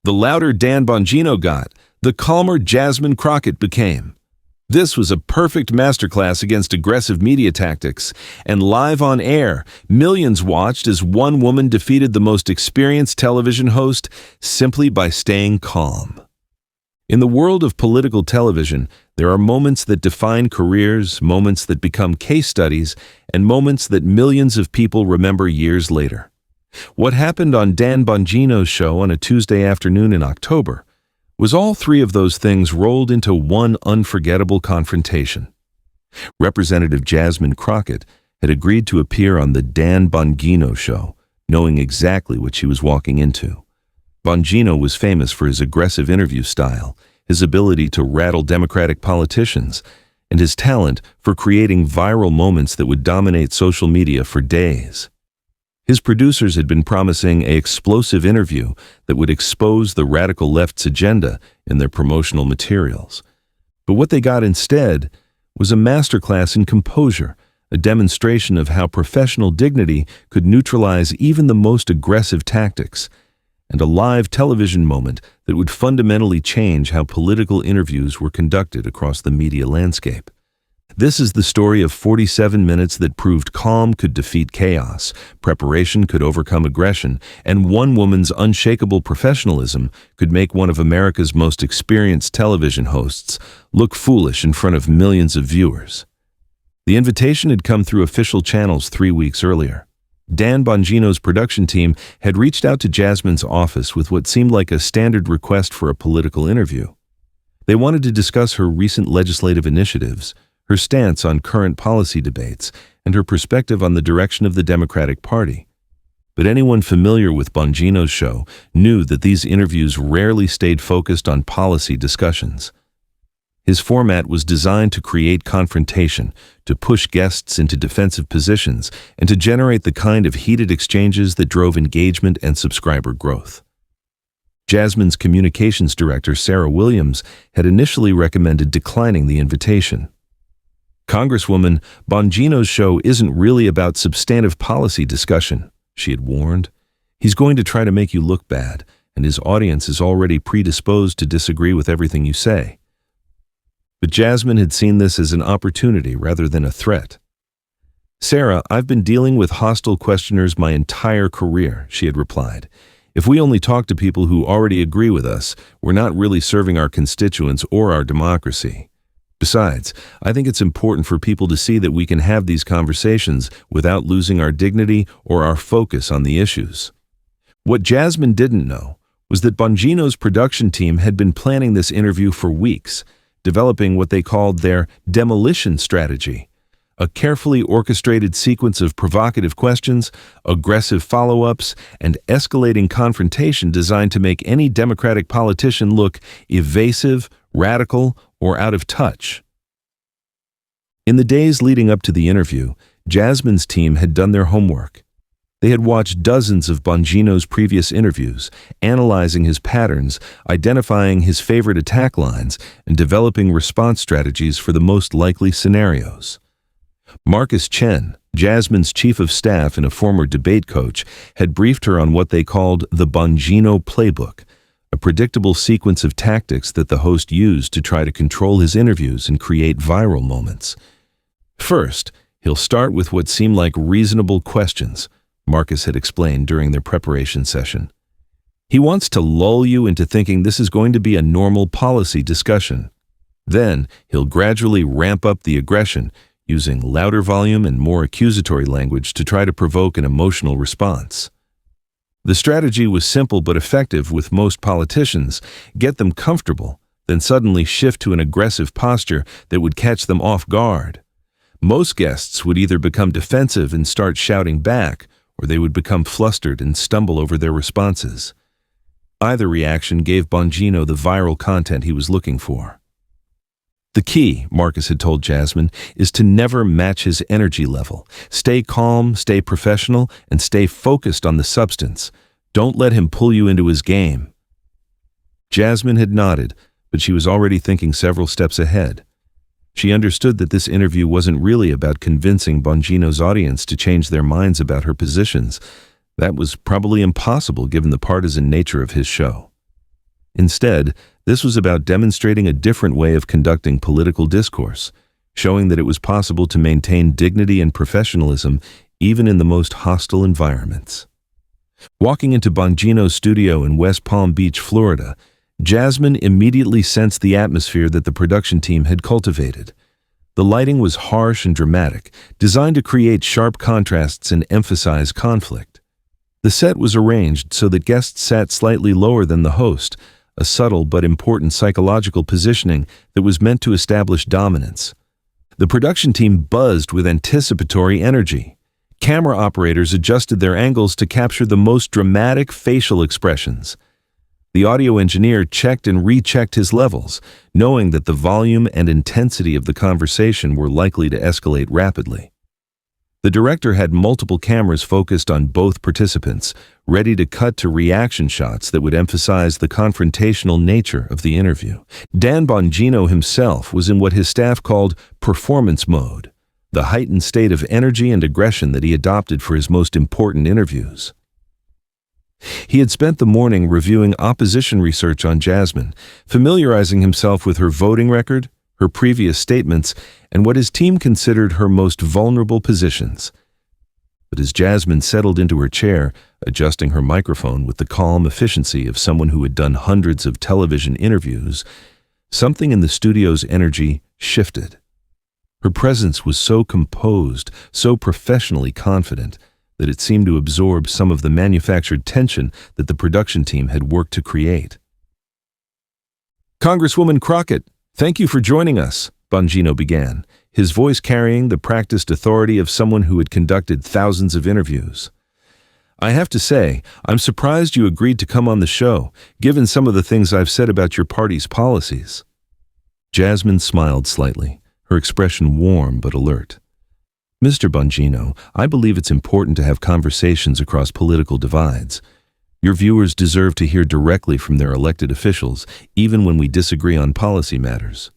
The louder Dan Bongino got, the calmer Jasmine Crockett became. This was a perfect masterclass against aggressive media tactics, and live on air, millions watched as one woman defeated the most experienced television host simply by staying calm. In the world of political television, there are moments that define careers, moments that become case studies, and moments that millions of people remember years later. What happened on Dan Bongino's show on a Tuesday afternoon in October was all three of those things rolled into one unforgettable confrontation. Representative Jasmine Crockett had agreed to appear on the Dan Bongino show, knowing exactly what she was walking into. Bongino was famous for his aggressive interview style, his ability to rattle Democratic politicians, and his talent for creating viral moments that would dominate social media for days. His producers had been promising an explosive interview that would expose the radical left's agenda in their promotional materials. But what they got instead was a masterclass in composure, a demonstration of how professional dignity could neutralize even the most aggressive tactics, and a live television moment that would fundamentally change how political interviews were conducted across the media landscape. This is the story of 47 minutes that proved calm could defeat chaos, preparation could overcome aggression, and one woman's unshakable professionalism could make one of America's most experienced television hosts look foolish in front of millions of viewers. The invitation had come through official channels 3 weeks earlier. Dan Bongino's production team had reached out to Jasmine's office with what seemed like a standard request for a political interview. They wanted to discuss her recent legislative initiatives, her stance on current policy debates, and her perspective on the direction of the Democratic Party. But anyone familiar with Bongino's show knew that these interviews rarely stayed focused on policy discussions. His format was designed to create confrontation, to push guests into defensive positions, and to generate the kind of heated exchanges that drove engagement and subscriber growth. Jasmine's communications director, Sarah Williams, had initially recommended declining the invitation. "Congresswoman, Bongino's show isn't really about substantive policy discussion," she had warned. "He's going to try to make you look bad, and his audience is already predisposed to disagree with everything you say." But Jasmine had seen this as an opportunity rather than a threat. "Sarah, I've been dealing with hostile questioners my entire career," she had replied. "If we only talk to people who already agree with us, we're not really serving our constituents or our democracy. Besides, I think it's important for people to see that we can have these conversations without losing our dignity or our focus on the issues." What Jasmine didn't know was that Bongino's production team had been planning this interview for weeks, developing what they called their demolition strategy, a carefully orchestrated sequence of provocative questions, aggressive follow-ups, and escalating confrontation designed to make any Democratic politician look evasive, radical, or out of touch. In the days leading up to the interview, Jasmine's team had done their homework. They had watched dozens of Bongino's previous interviews, analyzing his patterns, identifying his favorite attack lines, and developing response strategies for the most likely scenarios. Marcus Chen, Jasmine's chief of staff and a former debate coach, had briefed her on what they called the Bongino playbook, a predictable sequence of tactics that the host used to try to control his interviews and create viral moments. First, he'll start with what seemed like reasonable questions, Marcus had explained during their preparation session. He wants to lull you into thinking this is going to be a normal policy discussion. Then, he'll gradually ramp up the aggression, using louder volume and more accusatory language to try to provoke an emotional response. The strategy was simple but effective with most politicians: get them comfortable, then suddenly shift to an aggressive posture that would catch them off guard. Most guests would either become defensive and start shouting back, or they would become flustered and stumble over their responses. Either reaction gave Bongino the viral content he was looking for. The key, Marcus had told Jasmine, is to never match his energy level. Stay calm, stay professional, and stay focused on the substance. Don't let him pull you into his game. Jasmine had nodded, but she was already thinking several steps ahead. She understood that this interview wasn't really about convincing Bongino's audience to change their minds about her positions. That was probably impossible given the partisan nature of his show. Instead, this was about demonstrating a different way of conducting political discourse, showing that it was possible to maintain dignity and professionalism even in the most hostile environments. Walking into Bongino's studio in West Palm Beach, Florida, Jasmine immediately sensed the atmosphere that the production team had cultivated. The lighting was harsh and dramatic, designed to create sharp contrasts and emphasize conflict. The set was arranged so that guests sat slightly lower than the host, a subtle but important psychological positioning that was meant to establish dominance. The production team buzzed with anticipatory energy. Camera operators adjusted their angles to capture the most dramatic facial expressions. The audio engineer checked and rechecked his levels, knowing that the volume and intensity of the conversation were likely to escalate rapidly. The director had multiple cameras focused on both participants, ready to cut to reaction shots that would emphasize the confrontational nature of the interview. Dan Bongino himself was in what his staff called performance mode, the heightened state of energy and aggression that he adopted for his most important interviews. He had spent the morning reviewing opposition research on Jasmine, familiarizing himself with her voting record, her previous statements, and what his team considered her most vulnerable positions. But as Jasmine settled into her chair, adjusting her microphone with the calm efficiency of someone who had done hundreds of television interviews, something in the studio's energy shifted. Her presence was so composed, so professionally confident, that it seemed to absorb some of the manufactured tension that the production team had worked to create. "Congresswoman Crockett, thank you for joining us," Bongino began, his voice carrying the practiced authority of someone who had conducted thousands of interviews. "I have to say, I'm surprised you agreed to come on the show, given some of the things I've said about your party's policies." Jasmine smiled slightly, her expression warm but alert. "Mr. Bongino, I believe it's important to have conversations across political divides. Your viewers deserve to hear directly from their elected officials, even when we disagree on policy matters."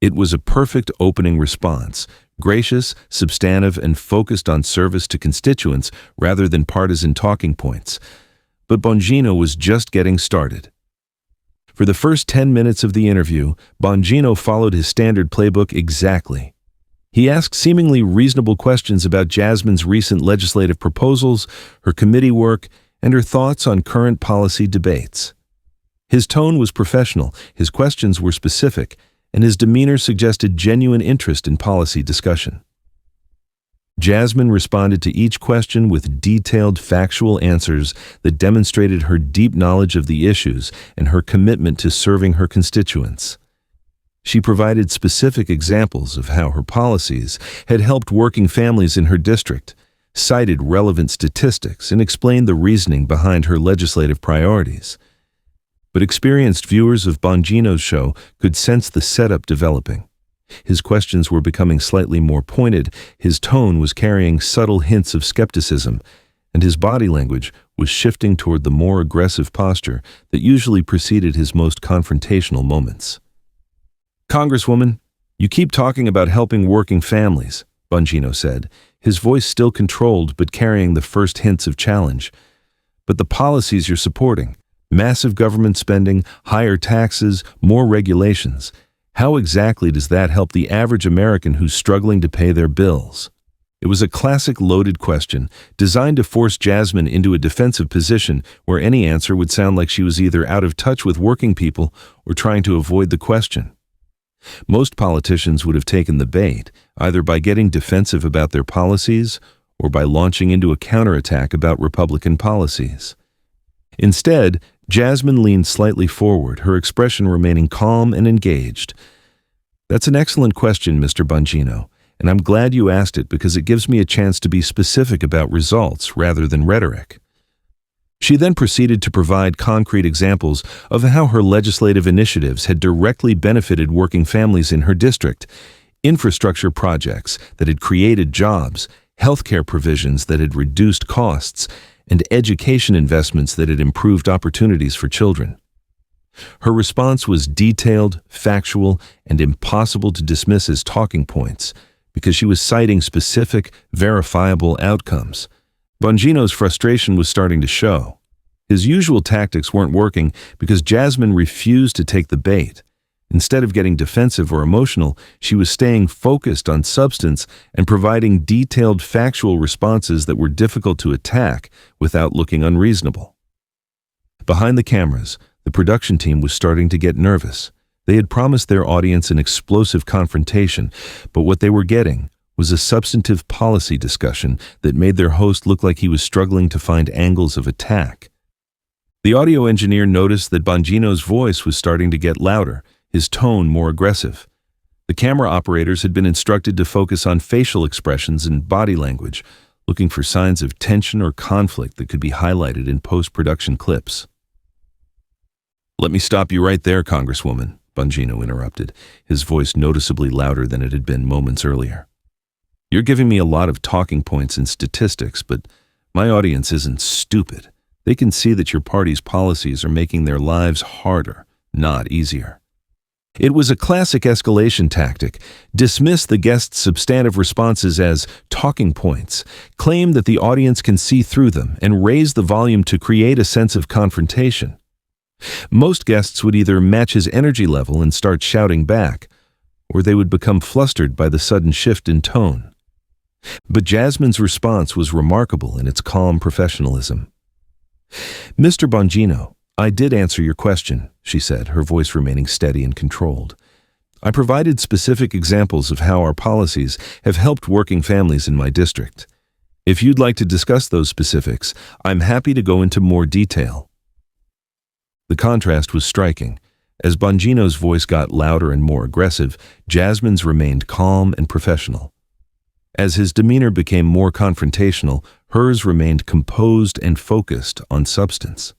It was a perfect opening response, gracious, substantive, and focused on service to constituents rather than partisan talking points. But Bongino was just getting started. For the first 10 minutes of the interview, Bongino followed his standard playbook exactly. He asked seemingly reasonable questions about Jasmine's recent legislative proposals, her committee work, and her thoughts on current policy debates. His tone was professional, his questions were specific, and his demeanor suggested genuine interest in policy discussion. Jasmine responded to each question with detailed factual answers that demonstrated her deep knowledge of the issues and her commitment to serving her constituents. She provided specific examples of how her policies had helped working families in her district, cited relevant statistics, and explained the reasoning behind her legislative priorities. But experienced viewers of Bongino's show could sense the setup developing. His questions were becoming slightly more pointed, his tone was carrying subtle hints of skepticism, and his body language was shifting toward the more aggressive posture that usually preceded his most confrontational moments. "Congresswoman, you keep talking about helping working families," Bongino said, his voice still controlled but carrying the first hints of challenge. "But the policies you're supporting, massive government spending, higher taxes, more regulations, how exactly does that help the average American who's struggling to pay their bills?" It was a classic loaded question, designed to force Jasmine into a defensive position where any answer would sound like she was either out of touch with working people or trying to avoid the question. Most politicians would have taken the bait, either by getting defensive about their policies or by launching into a counterattack about Republican policies. Instead, Jasmine leaned slightly forward, her expression remaining calm and engaged. "That's an excellent question, Mr. Bongino, and I'm glad you asked it because it gives me a chance to be specific about results rather than rhetoric." She then proceeded to provide concrete examples of how her legislative initiatives had directly benefited working families in her district, infrastructure projects that had created jobs, healthcare provisions that had reduced costs, and education investments that had improved opportunities for children. Her response was detailed, factual, and impossible to dismiss as talking points because she was citing specific, verifiable outcomes. Bongino's frustration was starting to show. His usual tactics weren't working because Jasmine refused to take the bait. Instead of getting defensive or emotional, she was staying focused on substance and providing detailed factual responses that were difficult to attack without looking unreasonable. Behind the cameras, the production team was starting to get nervous. They had promised their audience an explosive confrontation, but what they were getting was a substantive policy discussion that made their host look like he was struggling to find angles of attack. The audio engineer noticed that Bongino's voice was starting to get louder, his tone more aggressive. The camera operators had been instructed to focus on facial expressions and body language, looking for signs of tension or conflict that could be highlighted in post-production clips. "Let me stop you right there, Congresswoman," Bongino interrupted, his voice noticeably louder than it had been moments earlier. "You're giving me a lot of talking points and statistics, but my audience isn't stupid. They can see that your party's policies are making their lives harder, not easier." It was a classic escalation tactic. Dismiss the guest's substantive responses as talking points, claim that the audience can see through them, and raise the volume to create a sense of confrontation. Most guests would either match his energy level and start shouting back, or they would become flustered by the sudden shift in tone. But Jasmine's response was remarkable in its calm professionalism. "Mr. Bongino, I did answer your question," she said, her voice remaining steady and controlled. "I provided specific examples of how our policies have helped working families in my district. If you'd like to discuss those specifics, I'm happy to go into more detail." The contrast was striking. As Bongino's voice got louder and more aggressive, Jasmine's remained calm and professional. As his demeanor became more confrontational, hers remained composed and focused on substance.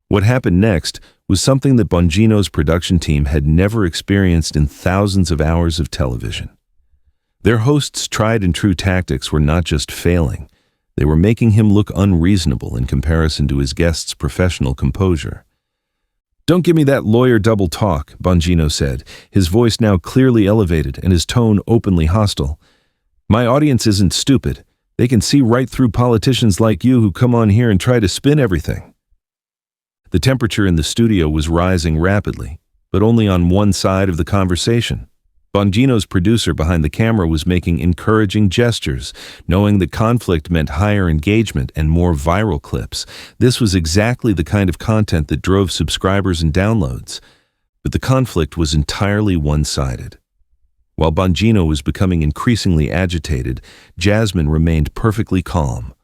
What happened next was something that Bongino's production team had never experienced in thousands of hours of television. Their host's tried-and-true tactics were not just failing, they were making him look unreasonable in comparison to his guest's professional composure. "Don't give me that lawyer double talk," Bongino said, his voice now clearly elevated and his tone openly hostile. "My audience isn't stupid. They can see right through politicians like you who come on here and try to spin everything." The temperature in the studio was rising rapidly, but only on one side of the conversation. Bongino's producer behind the camera was making encouraging gestures, knowing that conflict meant higher engagement and more viral clips. This was exactly the kind of content that drove subscribers and downloads. But the conflict was entirely one-sided. While Bongino was becoming increasingly agitated, Jasmine remained perfectly calm.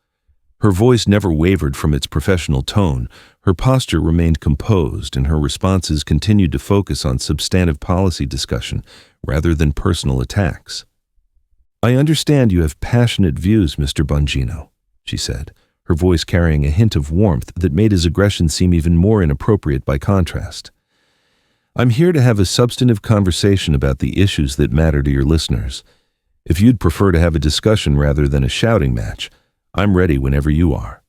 Her voice never wavered from its professional tone, her posture remained composed, and her responses continued to focus on substantive policy discussion rather than personal attacks. "I understand you have passionate views, Mr. Bongino," she said, her voice carrying a hint of warmth that made his aggression seem even more inappropriate by contrast. "I'm here to have a substantive conversation about the issues that matter to your listeners. If you'd prefer to have a discussion rather than a shouting match, I'm ready whenever you are."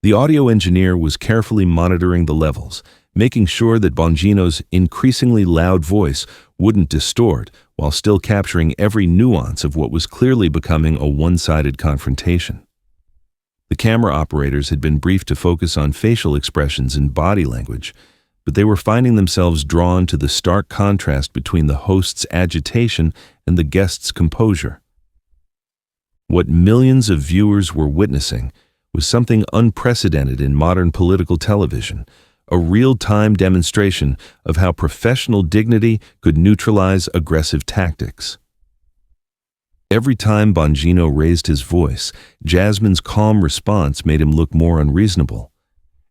The audio engineer was carefully monitoring the levels, making sure that Bongino's increasingly loud voice wouldn't distort while still capturing every nuance of what was clearly becoming a one-sided confrontation. The camera operators had been briefed to focus on facial expressions and body language, but they were finding themselves drawn to the stark contrast between the host's agitation and the guest's composure. What millions of viewers were witnessing was something unprecedented in modern political television, a real-time demonstration of how professional dignity could neutralize aggressive tactics. Every time Bongino raised his voice, Jasmine's calm response made him look more unreasonable.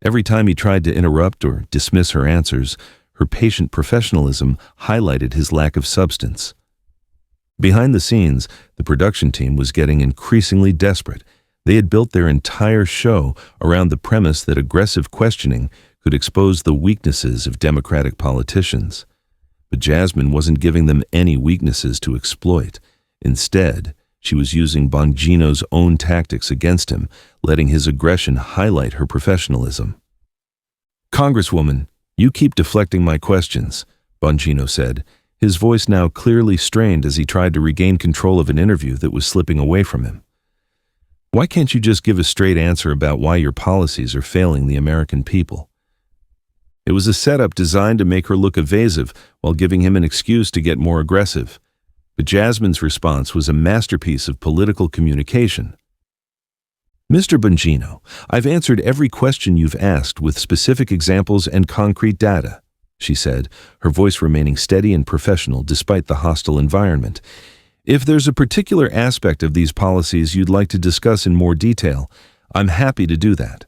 Every time he tried to interrupt or dismiss her answers, her patient professionalism highlighted his lack of substance. Behind the scenes, the production team was getting increasingly desperate. They had built their entire show around the premise that aggressive questioning could expose the weaknesses of Democratic politicians. But Jasmine wasn't giving them any weaknesses to exploit. Instead, she was using Bongino's own tactics against him, letting his aggression highlight her professionalism. "Congresswoman, you keep deflecting my questions," Bongino said, his voice now clearly strained as he tried to regain control of an interview that was slipping away from him. Why can't you just give a straight answer about why your policies are failing the American people? It was a setup designed to make her look evasive while giving him an excuse to get more aggressive. But Jasmine's response was a masterpiece of political communication. Mr. Bongino, I've answered every question you've asked with specific examples and concrete data, she said, her voice remaining steady and professional despite the hostile environment. If there's a particular aspect of these policies you'd like to discuss in more detail, I'm happy to do that.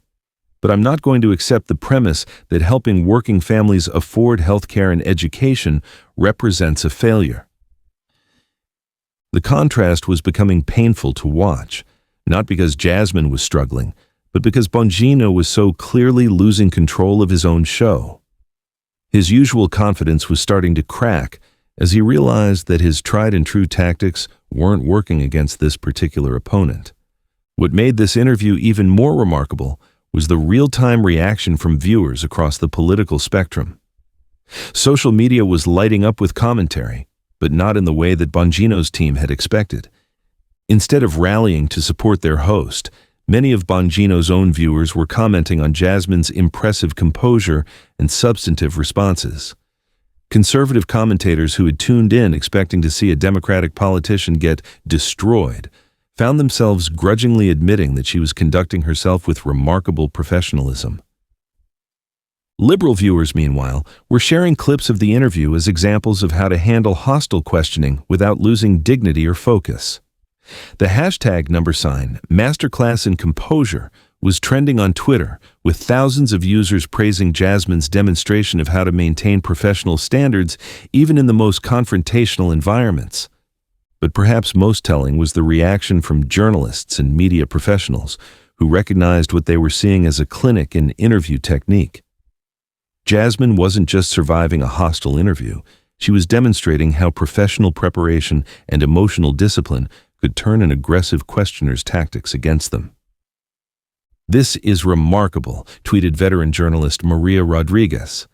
But I'm not going to accept the premise that helping working families afford health care and education represents a failure. The contrast was becoming painful to watch, not because Jasmine was struggling, but because Bongino was so clearly losing control of his own show. His usual confidence was starting to crack as he realized that his tried-and-true tactics weren't working against this particular opponent. What made this interview even more remarkable was the real-time reaction from viewers across the political spectrum. Social media was lighting up with commentary, but not in the way that Bongino's team had expected. Instead of rallying to support their host, many of Bongino's own viewers were commenting on Jasmine's impressive composure and substantive responses. Conservative commentators who had tuned in expecting to see a Democratic politician get destroyed found themselves grudgingly admitting that she was conducting herself with remarkable professionalism. Liberal viewers, meanwhile, were sharing clips of the interview as examples of how to handle hostile questioning without losing dignity or focus. The hashtag #Masterclass in Composure was trending on Twitter, with thousands of users praising Jasmine's demonstration of how to maintain professional standards even in the most confrontational environments. But perhaps most telling was the reaction from journalists and media professionals who recognized what they were seeing as a clinic in interview technique. Jasmine wasn't just surviving a hostile interview, she was demonstrating how professional preparation and emotional discipline could turn an aggressive questioner's tactics against them. "This is remarkable," tweeted veteran journalist Maria Rodriguez.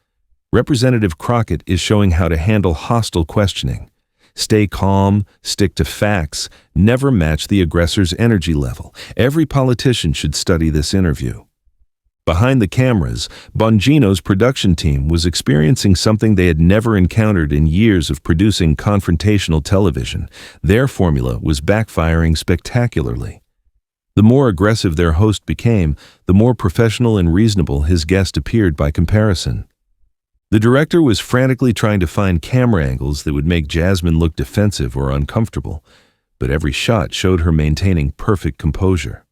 "Representative Crockett is showing how to handle hostile questioning. Stay calm, stick to facts, never match the aggressor's energy level. Every politician should study this interview." Behind the cameras, Bongino's production team was experiencing something they had never encountered in years of producing confrontational television. Their formula was backfiring spectacularly. The more aggressive their host became, the more professional and reasonable his guest appeared by comparison. The director was frantically trying to find camera angles that would make Jasmine look defensive or uncomfortable, but every shot showed her maintaining perfect composure.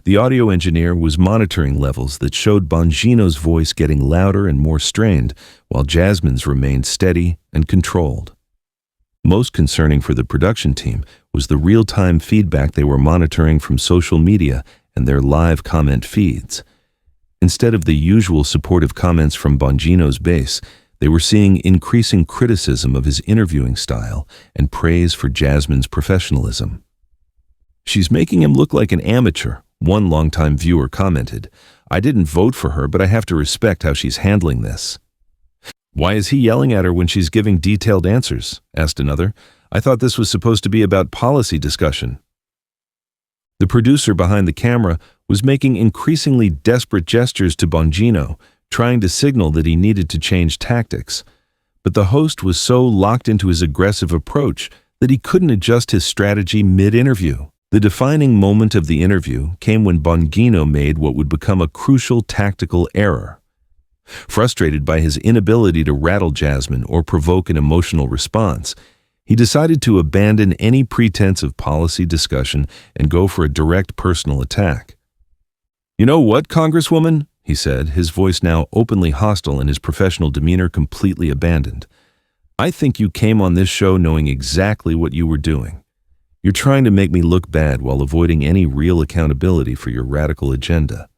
The audio engineer was monitoring levels that showed Bongino's voice getting louder and more strained, while Jasmine's remained steady and controlled. Most concerning for the production team was the real-time feedback they were monitoring from social media and their live comment feeds. Instead of the usual supportive comments from Bongino's base, they were seeing increasing criticism of his interviewing style and praise for Jasmine's professionalism. "She's making him look like an amateur," one longtime viewer commented. "I didn't vote for her, but I have to respect how she's handling this." "Why is he yelling at her when she's giving detailed answers?" asked another. "I thought this was supposed to be about policy discussion." The producer behind the camera was making increasingly desperate gestures to Bongino, trying to signal that he needed to change tactics. But the host was so locked into his aggressive approach that he couldn't adjust his strategy mid-interview. The defining moment of the interview came when Bongino made what would become a crucial tactical error. Frustrated by his inability to rattle Jasmine or provoke an emotional response, he decided to abandon any pretense of policy discussion and go for a direct personal attack. "You know what, Congresswoman?" he said, his voice now openly hostile and his professional demeanor completely abandoned. "I think you came on this show knowing exactly what you were doing. You're trying to make me look bad while avoiding any real accountability for your radical agenda."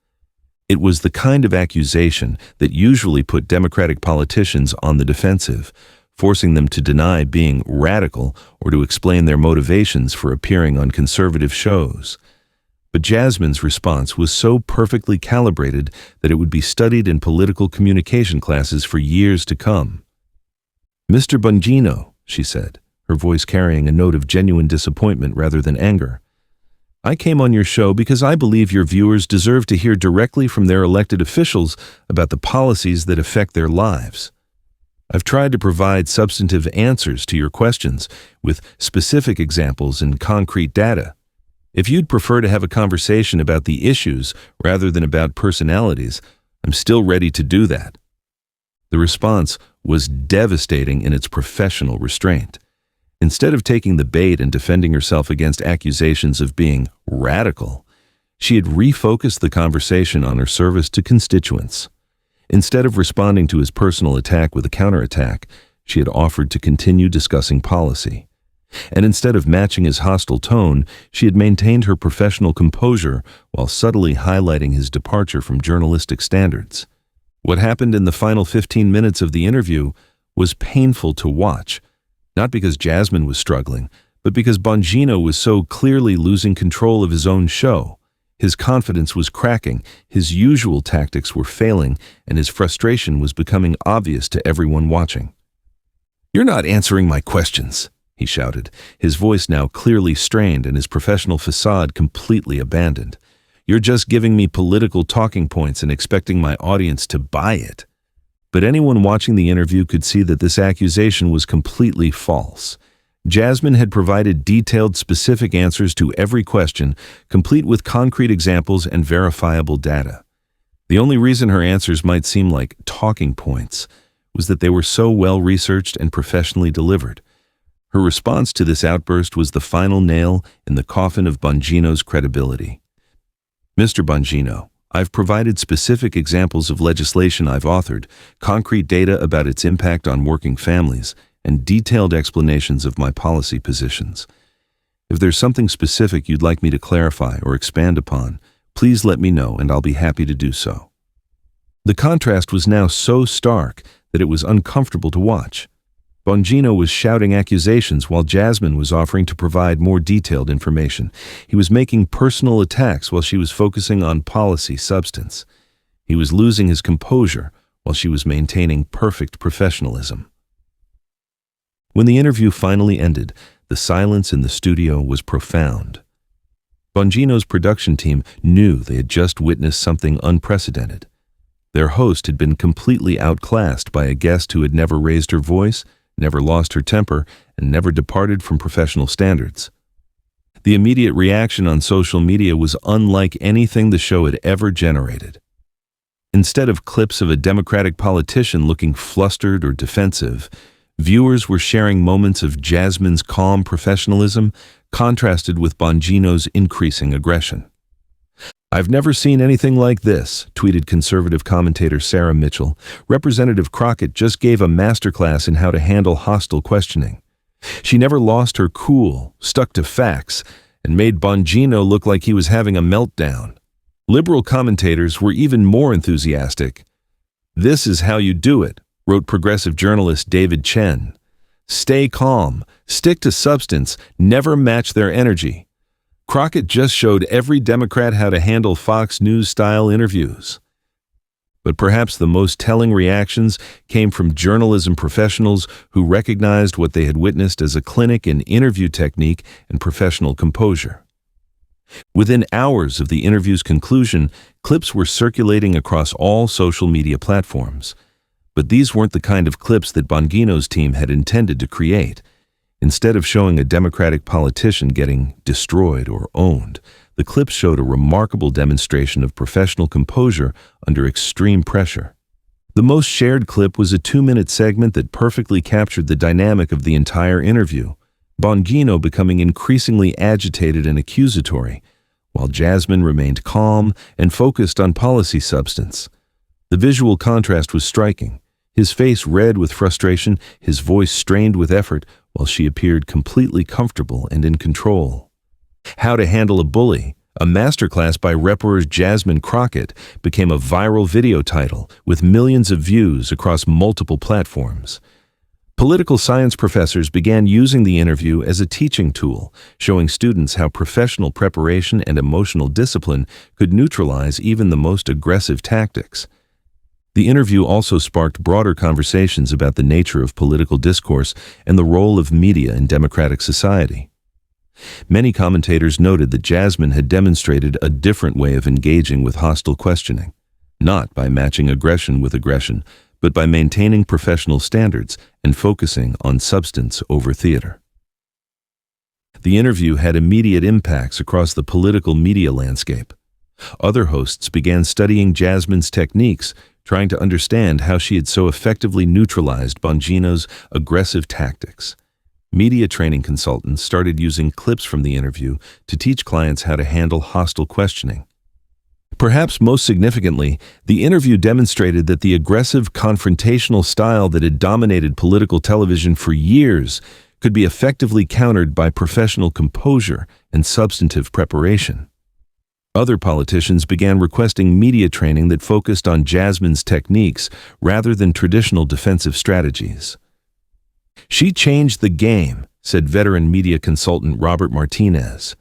It was the kind of accusation that usually put Democratic politicians on the defensive, forcing them to deny being radical or to explain their motivations for appearing on conservative shows. But Jasmine's response was so perfectly calibrated that it would be studied in political communication classes for years to come. "Mr. Bongino," she said, her voice carrying a note of genuine disappointment rather than anger, I came on your show because I believe your viewers deserve to hear directly from their elected officials about the policies that affect their lives. I've tried to provide substantive answers to your questions with specific examples and concrete data. If you'd prefer to have a conversation about the issues rather than about personalities, I'm still ready to do that." The response was devastating in its professional restraint. Instead of taking the bait and defending herself against accusations of being radical, she had refocused the conversation on her service to constituents. Instead of responding to his personal attack with a counterattack, she had offered to continue discussing policy. And instead of matching his hostile tone, she had maintained her professional composure while subtly highlighting his departure from journalistic standards. What happened in the final 15 minutes of the interview was painful to watch, not because Jasmine was struggling, but because Bongino was so clearly losing control of his own show. His confidence was cracking, his usual tactics were failing, and his frustration was becoming obvious to everyone watching. "You're not answering my questions," he shouted, his voice now clearly strained and his professional facade completely abandoned. "You're just giving me political talking points and expecting my audience to buy it." But anyone watching the interview could see that this accusation was completely false. Jasmine had provided detailed, specific answers to every question, complete with concrete examples and verifiable data. The only reason her answers might seem like talking points was that they were so well-researched and professionally delivered. Her response to this outburst was the final nail in the coffin of Bongino's credibility. "Mr. Bongino, I've provided specific examples of legislation I've authored, concrete data about its impact on working families, and detailed explanations of my policy positions. If there's something specific you'd like me to clarify or expand upon, please let me know and I'll be happy to do so." The contrast was now so stark that it was uncomfortable to watch. Bongino was shouting accusations while Jasmine was offering to provide more detailed information. He was making personal attacks while she was focusing on policy substance. He was losing his composure while she was maintaining perfect professionalism. When the interview finally ended, the silence in the studio was profound. Bongino's production team knew they had just witnessed something unprecedented. Their host had been completely outclassed by a guest who had never raised her voice, never lost her temper, and never departed from professional standards. The immediate reaction on social media was unlike anything the show had ever generated. Instead of clips of a Democratic politician looking flustered or defensive, viewers were sharing moments of Jasmine's calm professionalism contrasted with Bongino's increasing aggression. "I've never seen anything like this," tweeted conservative commentator Sarah Mitchell. "Representative Crockett just gave a masterclass in how to handle hostile questioning. She never lost her cool, stuck to facts, and made Bongino look like he was having a meltdown." Liberal commentators were even more enthusiastic. "This is how you do it," wrote progressive journalist David Chen. "Stay calm, stick to substance, never match their energy. Crockett just showed every Democrat how to handle Fox News-style interviews." But perhaps the most telling reactions came from journalism professionals who recognized what they had witnessed as a clinic in interview technique and professional composure. Within hours of the interview's conclusion, clips were circulating across all social media platforms. But these weren't the kind of clips that Bongino's team had intended to create. Instead of showing a Democratic politician getting destroyed or owned, the clips showed a remarkable demonstration of professional composure under extreme pressure. The most shared clip was a 2-minute segment that perfectly captured the dynamic of the entire interview, Bongino becoming increasingly agitated and accusatory, while Jasmine remained calm and focused on policy substance. The visual contrast was striking. His face red with frustration, his voice strained with effort, while she appeared completely comfortable and in control. How to Handle a Bully, a masterclass by Reporter's Jasmine Crockett, became a viral video title with millions of views across multiple platforms. Political science professors began using the interview as a teaching tool, showing students how professional preparation and emotional discipline could neutralize even the most aggressive tactics. The interview also sparked broader conversations about the nature of political discourse and the role of media in democratic society. Many commentators noted that Jasmine had demonstrated a different way of engaging with hostile questioning, not by matching aggression with aggression, but by maintaining professional standards and focusing on substance over theater. The interview had immediate impacts across the political media landscape. Other hosts began studying Jasmine's techniques, trying to understand how she had so effectively neutralized Bongino's aggressive tactics. Media training consultants started using clips from the interview to teach clients how to handle hostile questioning. Perhaps most significantly, the interview demonstrated that the aggressive, confrontational style that had dominated political television for years could be effectively countered by professional composure and substantive preparation. Other politicians began requesting media training that focused on Jasmine's techniques rather than traditional defensive strategies. "She changed the game," said veteran media consultant Robert Martinez.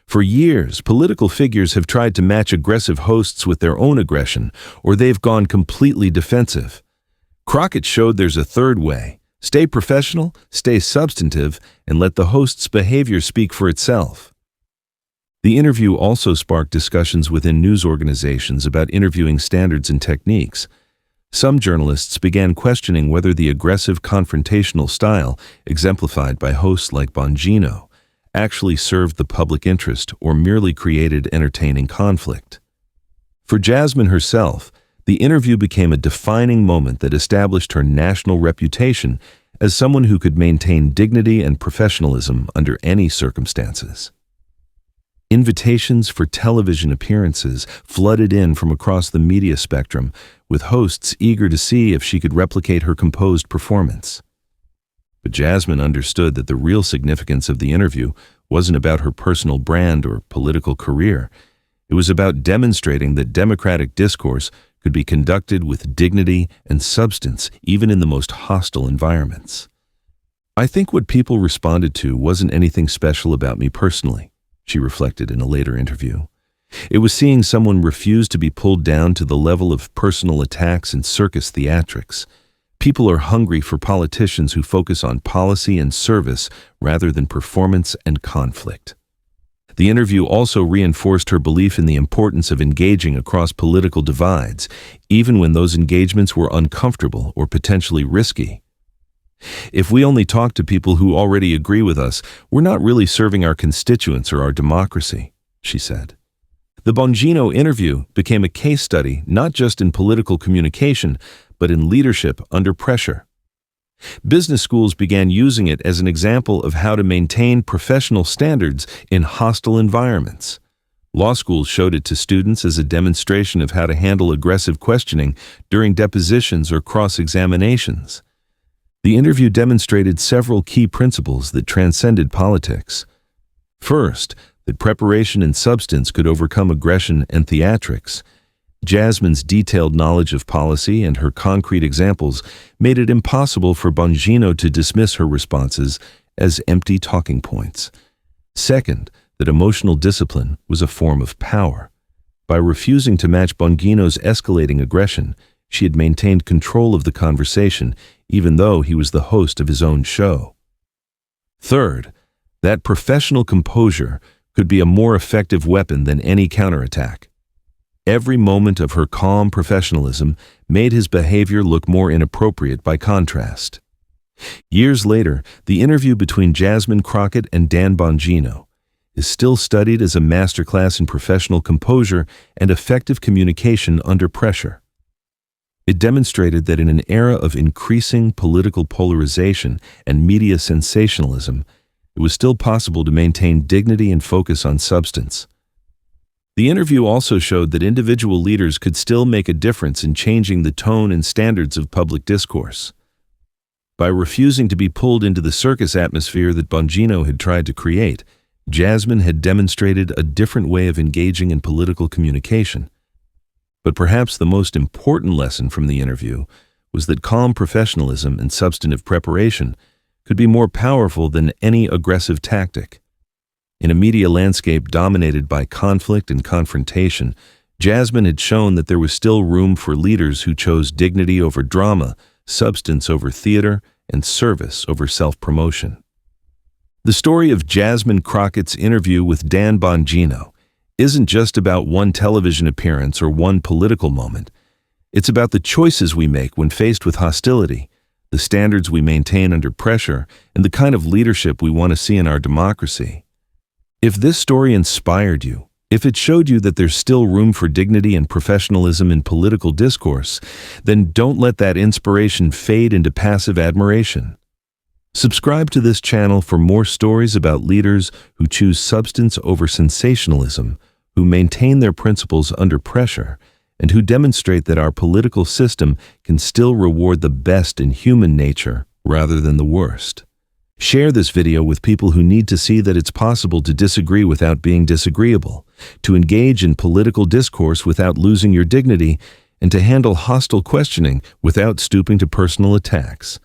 "For years, political figures have tried to match aggressive hosts with their own aggression, or they've gone completely defensive. Crockett showed there's a third way. Stay professional, stay substantive, and let the host's behavior speak for itself." The interview also sparked discussions within news organizations about interviewing standards and techniques. Some journalists began questioning whether the aggressive confrontational style, exemplified by hosts like Bongino, actually served the public interest or merely created entertaining conflict. For Jasmine herself, the interview became a defining moment that established her national reputation as someone who could maintain dignity and professionalism under any circumstances. Invitations for television appearances flooded in from across the media spectrum, with hosts eager to see if she could replicate her composed performance. But Jasmine understood that the real significance of the interview wasn't about her personal brand or political career. It was about demonstrating that democratic discourse could be conducted with dignity and substance even in the most hostile environments. "I think what people responded to wasn't anything special about me personally," she reflected in a later interview. "It was seeing someone refuse to be pulled down to the level of personal attacks and circus theatrics. People are hungry for politicians who focus on policy and service rather than performance and conflict." The interview also reinforced her belief in the importance of engaging across political divides, even when those engagements were uncomfortable or potentially risky. "If we only talk to people who already agree with us, we're not really serving our constituents or our democracy," she said. The Bongino interview became a case study not just in political communication, but in leadership under pressure. Business schools began using it as an example of how to maintain professional standards in hostile environments. Law schools showed it to students as a demonstration of how to handle aggressive questioning during depositions or cross-examinations. The interview demonstrated several key principles that transcended politics. First, that preparation and substance could overcome aggression and theatrics. Jasmine's detailed knowledge of policy and her concrete examples made it impossible for Bongino to dismiss her responses as empty talking points. Second, that emotional discipline was a form of power. By refusing to match Bongino's escalating aggression, she had maintained control of the conversation, even though he was the host of his own show. Third, that professional composure could be a more effective weapon than any counterattack. Every moment of her calm professionalism made his behavior look more inappropriate by contrast. Years later, the interview between Jasmine Crockett and Dan Bongino is still studied as a masterclass in professional composure and effective communication under pressure. It demonstrated that in an era of increasing political polarization and media sensationalism, it was still possible to maintain dignity and focus on substance. The interview also showed that individual leaders could still make a difference in changing the tone and standards of public discourse. By refusing to be pulled into the circus atmosphere that Bongino had tried to create, Jasmine had demonstrated a different way of engaging in political communication. But perhaps the most important lesson from the interview was that calm professionalism and substantive preparation could be more powerful than any aggressive tactic. In a media landscape dominated by conflict and confrontation, Jasmine had shown that there was still room for leaders who chose dignity over drama, substance over theater, and service over self-promotion. The story of Jasmine Crockett's interview with Dan Bongino isn't just about one television appearance or one political moment. It's about the choices we make when faced with hostility, the standards we maintain under pressure, and the kind of leadership we want to see in our democracy. If this story inspired you, if it showed you that there's still room for dignity and professionalism in political discourse, then don't let that inspiration fade into passive admiration. Subscribe to this channel for more stories about leaders who choose substance over sensationalism, who maintain their principles under pressure, and who demonstrate that our political system can still reward the best in human nature rather than the worst. Share this video with people who need to see that it's possible to disagree without being disagreeable, to engage in political discourse without losing your dignity, and to handle hostile questioning without stooping to personal attacks.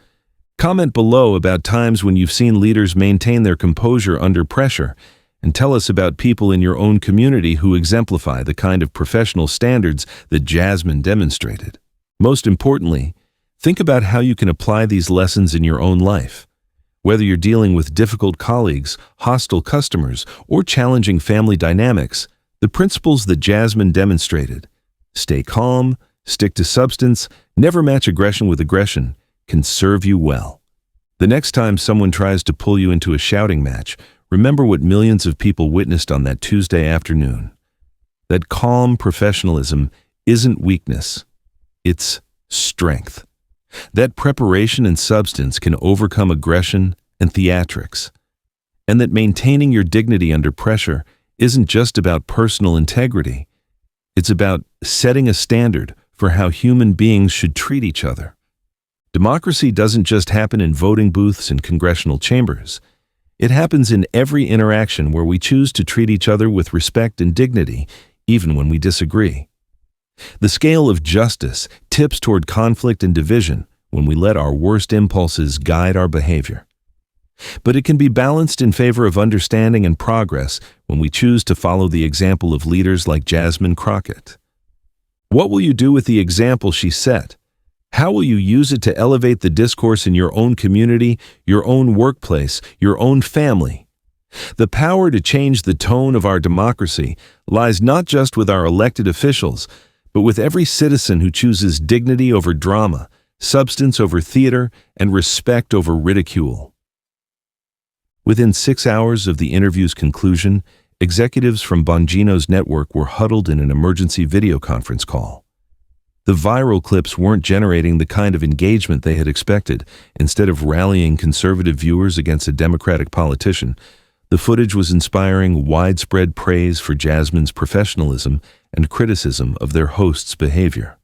Comment below about times when you've seen leaders maintain their composure under pressure, and tell us about people in your own community who exemplify the kind of professional standards that Jasmine demonstrated. Most importantly, think about how you can apply these lessons in your own life. Whether you're dealing with difficult colleagues, hostile customers, or challenging family dynamics, the principles that Jasmine demonstrated — stay calm, stick to substance, never match aggression with aggression — can serve you well. The next time someone tries to pull you into a shouting match, remember what millions of people witnessed on that Tuesday afternoon. That calm professionalism isn't weakness, it's strength. That preparation and substance can overcome aggression and theatrics. And that maintaining your dignity under pressure isn't just about personal integrity. It's about setting a standard for how human beings should treat each other. Democracy doesn't just happen in voting booths and congressional chambers. It happens in every interaction where we choose to treat each other with respect and dignity, even when we disagree. The scale of justice tips toward conflict and division when we let our worst impulses guide our behavior. But it can be balanced in favor of understanding and progress when we choose to follow the example of leaders like Jasmine Crockett. What will you do with the example she set? How will you use it to elevate the discourse in your own community, your own workplace, your own family? The power to change the tone of our democracy lies not just with our elected officials, but with every citizen who chooses dignity over drama, substance over theater, and respect over ridicule. Within 6 hours of the interview's conclusion, executives from Bongino's network were huddled in an emergency video conference call. The viral clips weren't generating the kind of engagement they had expected. Instead of rallying conservative viewers against a Democratic politician, the footage was inspiring widespread praise for Jasmine's professionalism and criticism of their host's behavior.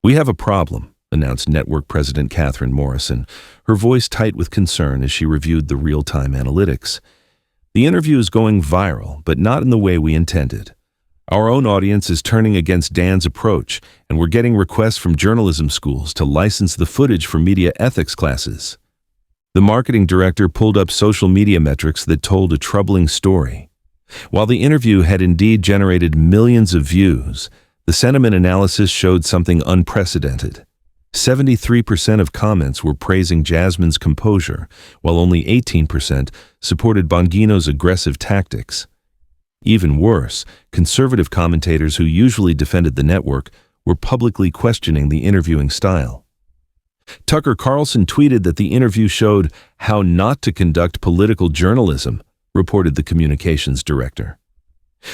"We have a problem," announced network president Catherine Morrison, her voice tight with concern as she reviewed the real-time analytics. "The interview is going viral, but not in the way we intended. Our own audience is turning against Dan's approach, and we're getting requests from journalism schools to license the footage for media ethics classes." The marketing director pulled up social media metrics that told a troubling story. While the interview had indeed generated millions of views, the sentiment analysis showed something unprecedented. 73% of comments were praising Jasmine's composure, while only 18% supported Bongino's aggressive tactics. Even worse, conservative commentators who usually defended the network were publicly questioning the interviewing style. Tucker Carlson tweeted that the interview showed how not to conduct political journalism, reported the communications director.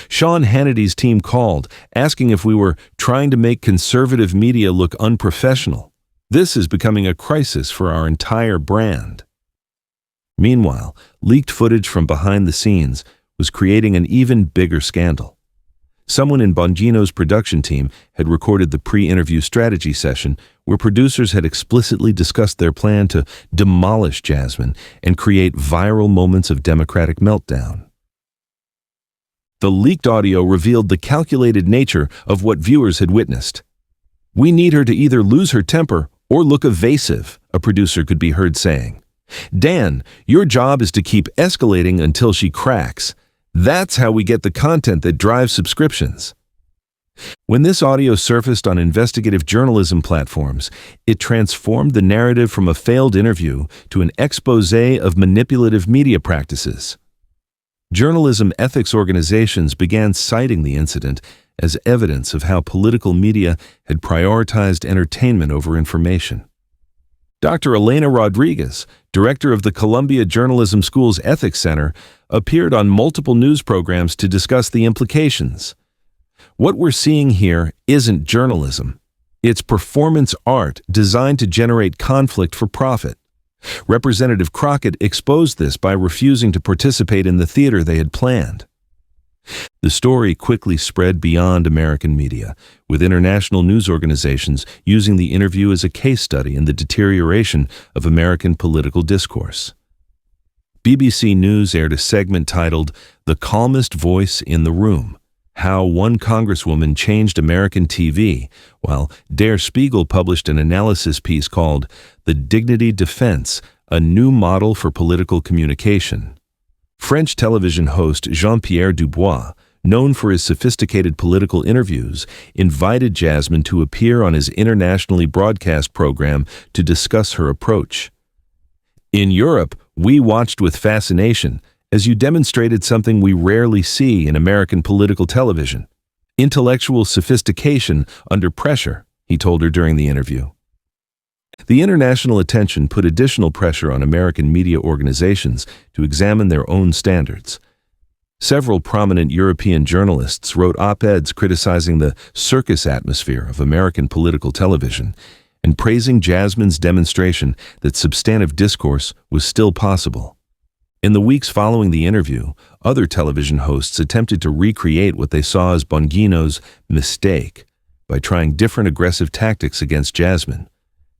Sean Hannity's team called, asking if we were trying to make conservative media look unprofessional. This is becoming a crisis for our entire brand. Meanwhile, leaked footage from behind the scenes was creating an even bigger scandal. Someone in Bongino's production team had recorded the pre-interview strategy session where producers had explicitly discussed their plan to demolish Jasmine and create viral moments of democratic meltdown. The leaked audio revealed the calculated nature of what viewers had witnessed. "We need her to either lose her temper or look evasive," a producer could be heard saying. "Dan, your job is to keep escalating until she cracks. That's how we get the content that drives subscriptions." When this audio surfaced on investigative journalism platforms, it transformed the narrative from a failed interview to an exposé of manipulative media practices. Journalism ethics organizations began citing the incident as evidence of how political media had prioritized entertainment over information. Dr. Elena Rodriguez, director of the Columbia Journalism School's Ethics Center, appeared on multiple news programs to discuss the implications. What we're seeing here isn't journalism. It's performance art designed to generate conflict for profit. Representative Crockett exposed this by refusing to participate in the theater they had planned. The story quickly spread beyond American media, with international news organizations using the interview as a case study in the deterioration of American political discourse. BBC News aired a segment titled "The Calmest Voice in the Room: How One Congresswoman Changed American TV," while Der Spiegel published an analysis piece called "The Dignity Defense: A New Model for Political Communication." French television host Jean-Pierre Dubois, known for his sophisticated political interviews, invited Jasmine to appear on his internationally broadcast program to discuss her approach. "In Europe, we watched with fascination as you demonstrated something we rarely see in American political television: intellectual sophistication under pressure," he told her during the interview. The international attention put additional pressure on American media organizations to examine their own standards. Several prominent European journalists wrote op-eds criticizing the circus atmosphere of American political television and praising Jasmine's demonstration that substantive discourse was still possible. In the weeks following the interview, other television hosts attempted to recreate what they saw as Bongino's mistake by trying different aggressive tactics against Jasmine.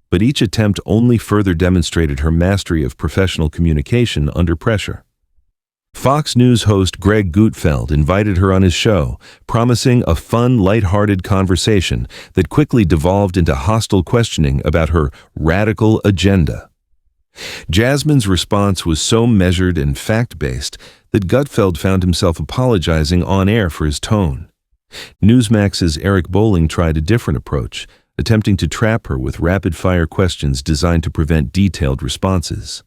But each attempt only further demonstrated her mastery of professional communication under pressure. Fox News host Greg Gutfeld invited her on his show, promising a fun, lighthearted conversation that quickly devolved into hostile questioning about her radical agenda. Jasmine's response was so measured and fact-based that Gutfeld found himself apologizing on air for his tone. Newsmax's Eric Bolling tried a different approach, attempting to trap her with rapid-fire questions designed to prevent detailed responses.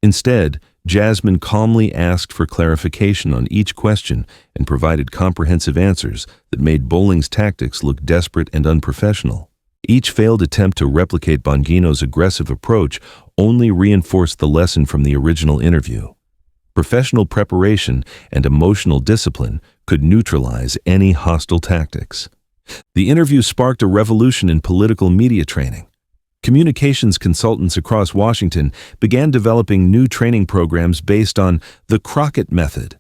Instead, Jasmine calmly asked for clarification on each question and provided comprehensive answers that made Bolling's tactics look desperate and unprofessional. Each failed attempt to replicate Bongino's aggressive approach only reinforced the lesson from the original interview. Professional preparation and emotional discipline could neutralize any hostile tactics. The interview sparked a revolution in political media training. Communications consultants across Washington began developing new training programs based on the Crockett method,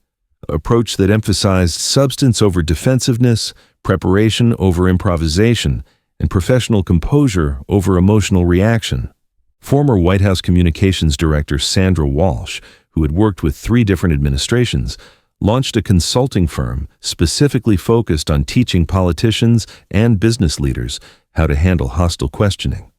an approach that emphasized substance over defensiveness, preparation over improvisation, and professional composure over emotional reaction. Former White House Communications Director Sandra Walsh, who had worked with 3 different administrations, launched a consulting firm specifically focused on teaching politicians and business leaders how to handle hostile questioning.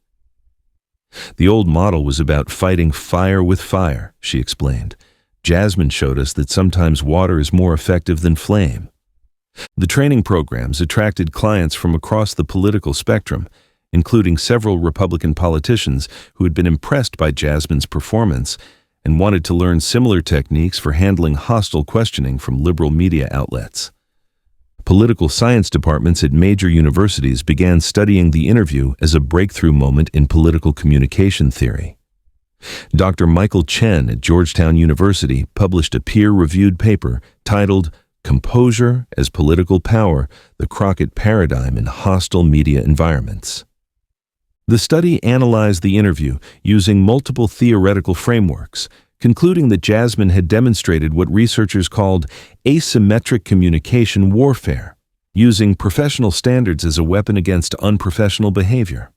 "The old model was about fighting fire with fire," she explained. "Jasmine showed us that sometimes water is more effective than flame." The training programs attracted clients from across the political spectrum, including several Republican politicians who had been impressed by Jasmine's performance and wanted to learn similar techniques for handling hostile questioning from liberal media outlets. Political science departments at major universities began studying the interview as a breakthrough moment in political communication theory. Dr. Michael Chen at Georgetown University published a peer-reviewed paper titled "Composure as Political Power: The Crockett Paradigm in Hostile Media Environments." The study analyzed the interview using multiple theoretical frameworks, concluding that Jasmine had demonstrated what researchers called asymmetric communication warfare, using professional standards as a weapon against unprofessional behavior.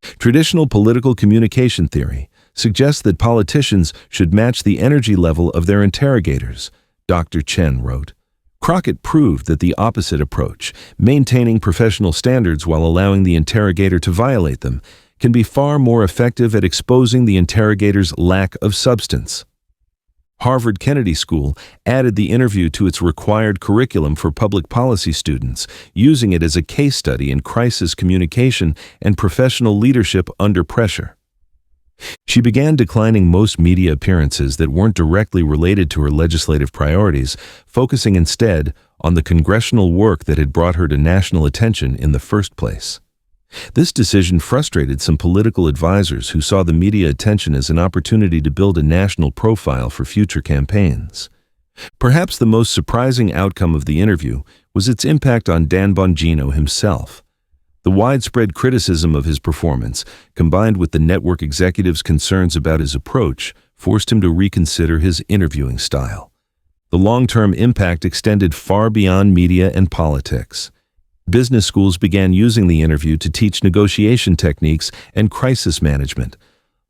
Traditional political communication theory suggests that politicians should match the energy level of their interrogators, Dr. Chen wrote. Crockett proved that the opposite approach, maintaining professional standards while allowing the interrogator to violate them, can be far more effective at exposing the interrogator's lack of substance. Harvard Kennedy School added the interview to its required curriculum for public policy students, using it as a case study in crisis communication and professional leadership under pressure. She began declining most media appearances that weren't directly related to her legislative priorities, focusing instead on the congressional work that had brought her to national attention in the first place. This decision frustrated some political advisors who saw the media attention as an opportunity to build a national profile for future campaigns. Perhaps the most surprising outcome of the interview was its impact on Dan Bongino himself. The widespread criticism of his performance, combined with the network executive's concerns about his approach, forced him to reconsider his interviewing style. The long-term impact extended far beyond media and politics. Business schools began using the interview to teach negotiation techniques and crisis management.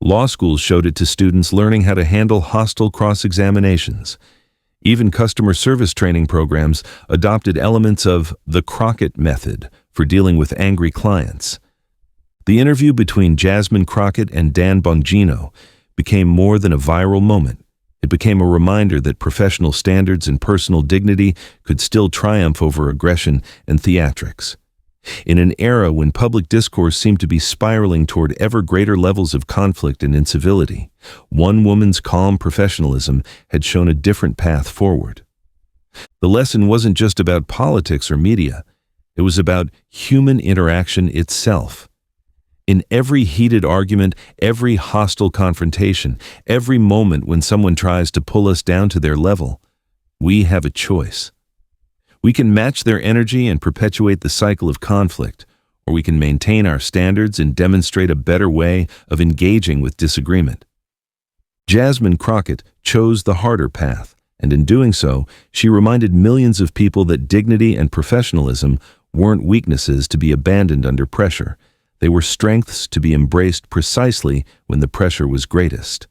Law schools showed it to students learning how to handle hostile cross-examinations. Even customer service training programs adopted elements of the Crockett method for dealing with angry clients. The interview between Jasmine Crockett and Dan Bongino became more than a viral moment. It became a reminder that professional standards and personal dignity could still triumph over aggression and theatrics. In an era when public discourse seemed to be spiraling toward ever greater levels of conflict and incivility, one woman's calm professionalism had shown a different path forward. The lesson wasn't just about politics or media. It was about human interaction itself. In every heated argument, every hostile confrontation, every moment when someone tries to pull us down to their level, we have a choice. We can match their energy and perpetuate the cycle of conflict, or we can maintain our standards and demonstrate a better way of engaging with disagreement. Jasmine Crockett chose the harder path, and in doing so, she reminded millions of people that dignity and professionalism weren't weaknesses to be abandoned under pressure. They were strengths to be embraced precisely when the pressure was greatest.